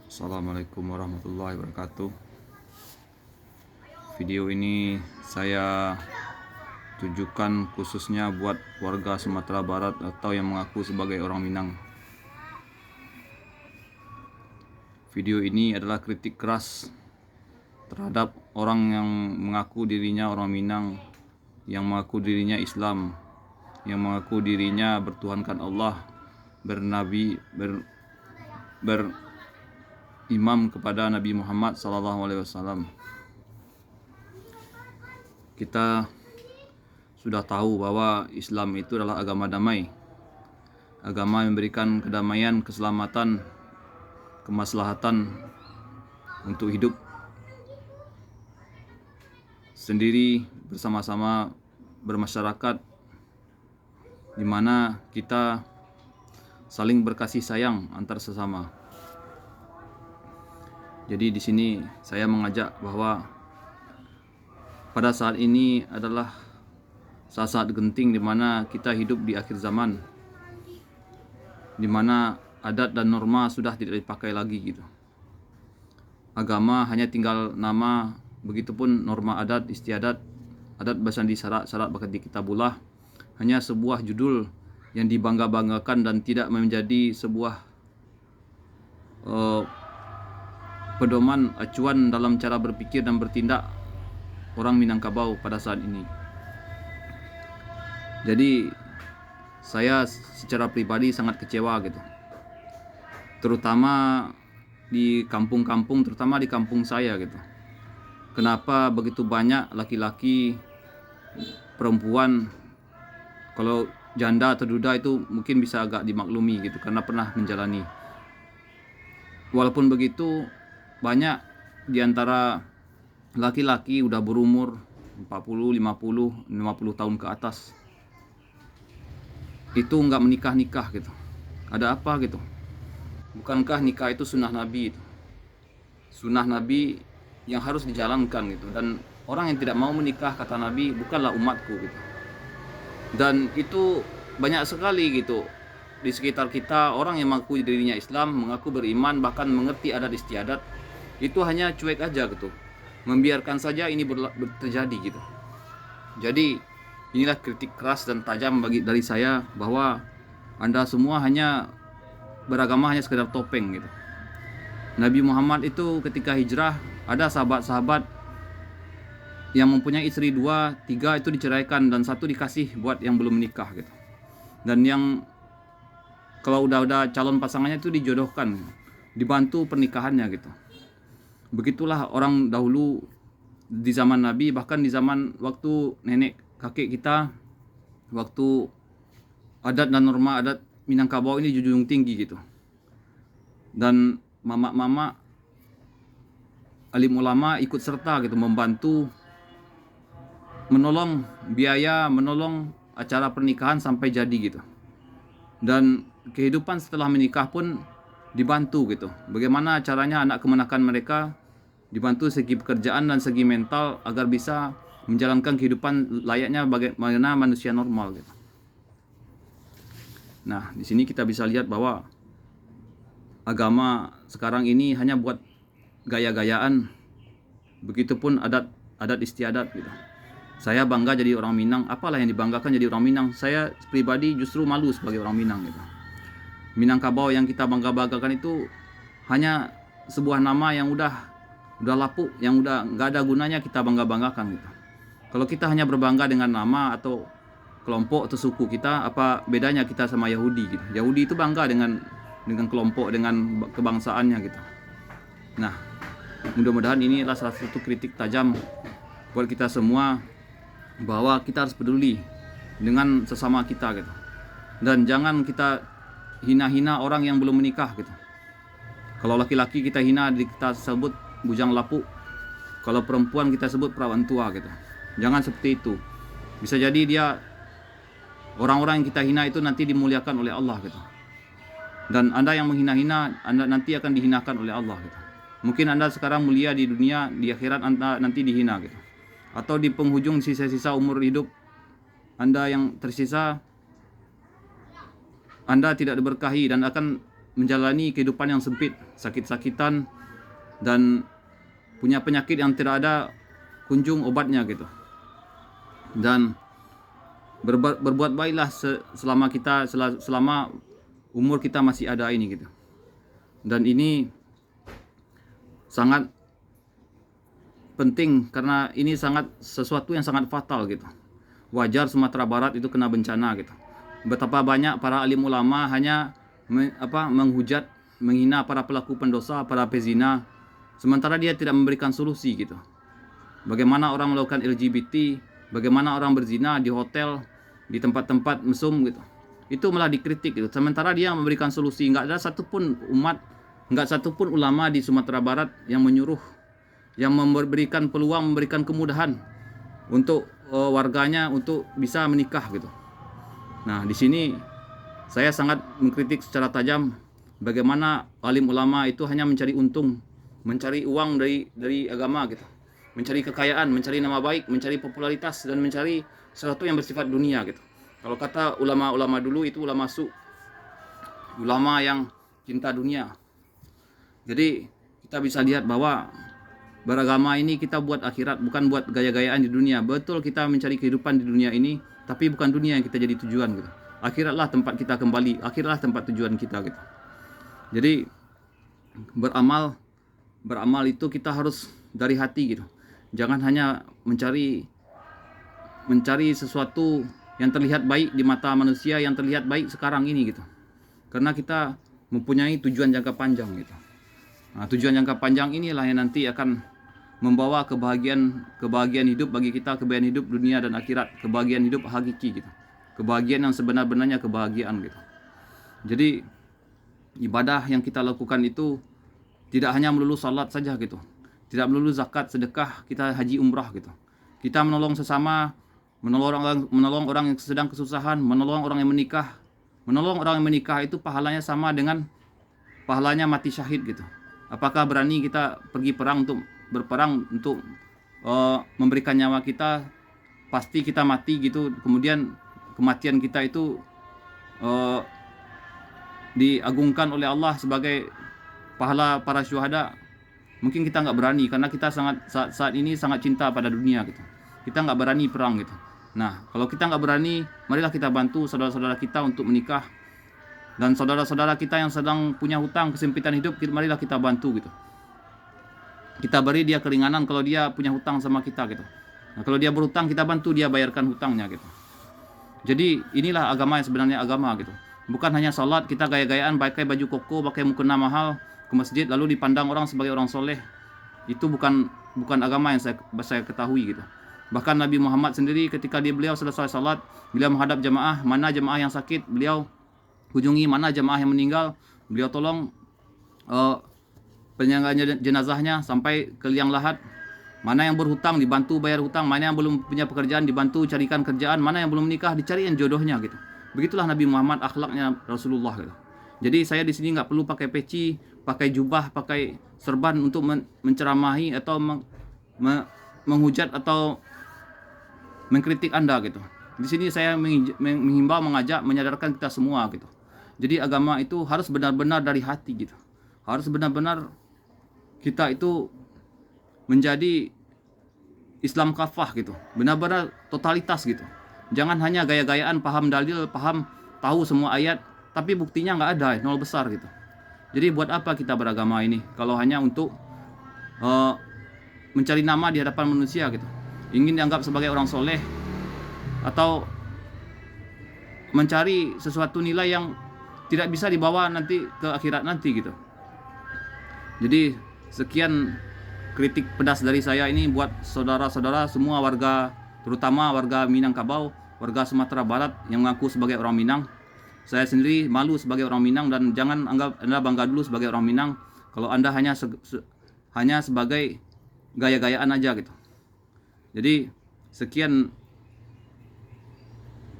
Assalamualaikum warahmatullahi wabarakatuh. Video ini saya tujukan khususnya buat warga Sumatera Barat atau yang mengaku sebagai orang Minang. Video ini adalah kritik keras terhadap orang yang mengaku dirinya orang Minang, yang mengaku dirinya Islam, yang mengaku dirinya bertuhankan Allah, bernabi, berimam kepada Nabi Muhammad SAW. Kita sudah tahu bahwa Islam itu adalah agama damai, agama yang memberikan kedamaian, keselamatan, kemaslahatan untuk hidup sendiri bersama-sama bermasyarakat, di mana kita saling berkasih sayang antar sesama. Jadi di sini saya mengajak bahwa pada saat ini adalah saat-saat genting di mana kita hidup di akhir zaman, di mana adat dan norma sudah tidak dipakai lagi gitu. Agama hanya tinggal nama, begitupun norma adat istiadat, adat basandi syarat bahkan di kitabullah hanya sebuah judul yang dibangga-banggakan dan tidak menjadi sebuah pedoman acuan dalam cara berpikir dan bertindak orang Minangkabau pada saat ini. Jadi saya secara pribadi sangat kecewa gitu, terutama di kampung-kampung, terutama di kampung saya gitu. Kenapa begitu banyak laki-laki, perempuan, kalau janda atau duda itu mungkin bisa agak dimaklumi gitu karena pernah menjalani. Walaupun begitu, banyak di antara laki-laki udah berumur 40, 50 tahun ke atas itu nggak menikah gitu. Ada apa gitu? Bukankah nikah itu sunnah Nabi itu? Sunnah Nabi yang harus dijalankan gitu. Dan orang yang tidak mau menikah, kata Nabi, bukanlah umatku gitu. Dan itu banyak sekali gitu di sekitar kita, orang yang mengaku dirinya Islam, mengaku beriman, bahkan mengerti adat istiadat, itu hanya cuek aja gitu, membiarkan saja ini terjadi gitu. Jadi inilah kritik keras dan tajam dari saya bahwa Anda semua hanya beragama hanya sekedar topeng gitu. Nabi Muhammad itu ketika hijrah, ada sahabat-sahabat yang mempunyai istri 2, 3 itu diceraikan dan 1 dikasih buat yang belum menikah gitu. Dan yang kalau udah calon pasangannya itu dijodohkan, dibantu pernikahannya gitu. Begitulah orang dahulu di zaman Nabi, bahkan di zaman waktu nenek kakek kita, waktu adat dan norma adat Minangkabau ini junjung tinggi gitu. Dan mama-mama alim ulama ikut serta gitu, membantu, menolong biaya, menolong acara pernikahan sampai jadi gitu. Dan kehidupan setelah menikah pun dibantu gitu. Bagaimana caranya anak kemenakan mereka dibantu segi pekerjaan dan segi mental agar bisa menjalankan kehidupan layaknya bagaimana manusia normal gitu. Nah, di sini kita bisa lihat bahwa agama sekarang ini hanya buat gaya-gayaan. Begitupun adat istiadat gitu. Saya bangga jadi orang Minang, apalah yang dibanggakan jadi orang Minang. Saya pribadi justru malu sebagai orang Minang gitu. Minangkabau yang kita bangga-banggakan itu hanya sebuah nama yang udah lapuk, yang udah nggak ada gunanya kita bangga-banggakan gitu. Kalau kita hanya berbangga dengan nama atau kelompok atau suku kita, apa bedanya kita sama Yahudi gitu? Yahudi itu bangga dengan kelompok, dengan kebangsaannya gitu. Nah, mudah-mudahan ini adalah salah satu kritik tajam buat kita semua, bahwa kita harus peduli dengan sesama kita gitu. Dan jangan kita hina-hina orang yang belum menikah gitu. Kalau laki-laki kita hina, kita sebut bujang lapuk. Kalau perempuan kita sebut perawan tua gitu. Jangan seperti itu. Bisa jadi dia, orang-orang yang kita hina itu nanti dimuliakan oleh Allah gitu. Dan Anda yang menghina-hina, Anda nanti akan dihinakan oleh Allah gitu. Mungkin Anda sekarang mulia di dunia, di akhirat Anda nanti dihina gitu. Atau di penghujung sisa-sisa umur hidup Anda yang tersisa, Anda tidak diberkahi dan akan menjalani kehidupan yang sempit, sakit-sakitan, dan punya penyakit yang tidak ada kunjung obatnya gitu. Dan berbuat baiklah selama umur kita masih ada ini gitu. Dan ini sangat penting karena ini sesuatu yang sangat fatal gitu. Wajar Sumatera Barat itu kena bencana gitu. Betapa banyak para alim ulama hanya menghujat, menghina para pelaku pendosa, para pezina, sementara dia tidak memberikan solusi gitu. Bagaimana orang melakukan LGBT, bagaimana orang berzina di hotel, di tempat-tempat mesum gitu. Itu malah dikritik gitu. Sementara dia memberikan solusi. Nggak ada satupun umat, nggak satupun ulama di Sumatera Barat yang menyuruh, yang memberikan peluang, memberikan kemudahan untuk warganya untuk bisa menikah gitu. Nah, di sini saya sangat mengkritik secara tajam bagaimana alim ulama itu hanya mencari untung, mencari uang dari agama gitu. Mencari kekayaan, mencari nama baik, mencari popularitas, dan mencari sesuatu yang bersifat dunia gitu. Kalau kata ulama-ulama dulu itu ulama ulama yang cinta dunia. Jadi kita bisa lihat bahwa beragama ini kita buat akhirat, bukan buat gaya-gayaan di dunia. Betul kita mencari kehidupan di dunia ini, tapi bukan dunia yang kita jadi tujuan gitu. Akhiratlah tempat kita kembali, akhiratlah tempat tujuan kita gitu. Jadi beramal itu kita harus dari hati gitu. Jangan hanya mencari sesuatu yang terlihat baik di mata manusia, yang terlihat baik sekarang ini gitu. Karena kita mempunyai tujuan jangka panjang gitu. Nah, tujuan jangka panjang inilah yang nanti akan membawa kebahagiaan hidup bagi kita, kebahagiaan hidup dunia dan akhirat, kebahagiaan hidup hakiki gitu. Kebahagiaan yang sebenar-benarnya kebahagiaan gitu. Jadi ibadah yang kita lakukan itu tidak hanya melulu salat saja gitu. Tidak melulu zakat, sedekah, kita haji umrah gitu. Kita menolong sesama, menolong orang yang sedang kesusahan, menolong orang yang menikah. Menolong orang yang menikah itu pahalanya sama dengan pahalanya mati syahid gitu. Apakah berani kita pergi berperang untuk memberikan nyawa kita? Pasti kita mati gitu. Kemudian kematian kita itu diagungkan oleh Allah sebagai pahala para syuhada. Mungkin kita nggak berani karena kita saat ini sangat cinta pada dunia gitu. Kita nggak berani perang gitu. Nah, kalau kita nggak berani, marilah kita bantu saudara-saudara kita untuk menikah. Dan saudara-saudara kita yang sedang punya hutang, kesempitan hidup, marilah kita bantu gitu. Kita beri dia keringanan kalau dia punya hutang sama kita gitu. Nah, kalau dia berhutang, kita bantu dia bayarkan hutangnya gitu. Jadi inilah agama yang sebenarnya agama gitu. Bukan hanya salat, kita gaya-gayaan pakai baju koko, pakai mukena mahal ke masjid lalu dipandang orang sebagai orang soleh. Itu bukan agama yang saya ketahui gitu. Bahkan Nabi Muhammad sendiri ketika beliau selesai salat, beliau menghadap jamaah, mana jamaah yang sakit, beliau kunjungi, mana jamaah yang meninggal, beliau tolong penyangga jenazahnya sampai ke liang lahat. Mana yang berhutang dibantu bayar hutang, mana yang belum punya pekerjaan dibantu carikan kerjaan, mana yang belum menikah dicariin jodohnya gitu. Begitulah Nabi Muhammad, akhlaknya Rasulullah gitu. Jadi saya di sini nggak perlu pakai peci, pakai jubah, pakai serban untuk menceramahi atau menghujat atau mengkritik Anda gitu. Di sini saya menghimbau, mengajak, menyadarkan kita semua gitu. Jadi agama itu harus benar-benar dari hati gitu. Harus benar-benar kita itu menjadi Islam kafah gitu. Benar-benar totalitas gitu. Jangan hanya gaya-gayaan, paham dalil, tahu semua ayat, tapi buktinya nggak ada, nol besar gitu. Jadi buat apa kita beragama ini kalau hanya untuk mencari nama di hadapan manusia gitu. Ingin dianggap sebagai orang soleh atau mencari sesuatu nilai yang tidak bisa dibawa nanti ke akhirat nanti gitu. Jadi sekian kritik pedas dari saya ini buat saudara-saudara semua warga, terutama warga Minangkabau, warga Sumatera Barat yang mengaku sebagai orang Minang. Saya sendiri malu sebagai orang Minang, dan jangan anggap Anda bangga dulu sebagai orang Minang kalau Anda hanya sebagai gaya-gayaan aja gitu. Jadi sekian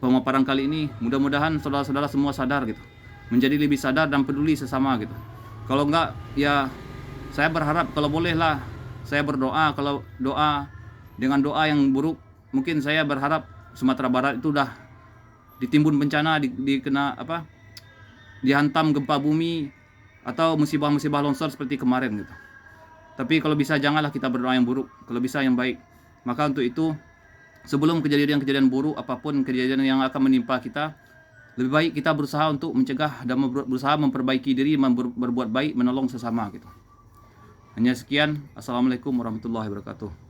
pemaparan kali ini, mudah-mudahan saudara-saudara semua sadar gitu, menjadi lebih sadar dan peduli sesama gitu. Kalau enggak ya saya berharap kalau bolehlah saya berdoa, kalau dengan doa yang buruk mungkin saya berharap Sumatera Barat itu udah ditimbun bencana, dihantam gempa bumi, atau musibah-musibah longsor seperti kemarin gitu. Tapi kalau bisa janganlah kita berdoa yang buruk, kalau bisa yang baik. Maka untuk itu, sebelum kejadian-kejadian buruk apapun kejadian yang akan menimpa kita, lebih baik kita berusaha untuk mencegah dan berusaha memperbaiki diri, berbuat baik, menolong sesama gitu. Hanya sekian. Assalamualaikum warahmatullahi wabarakatuh.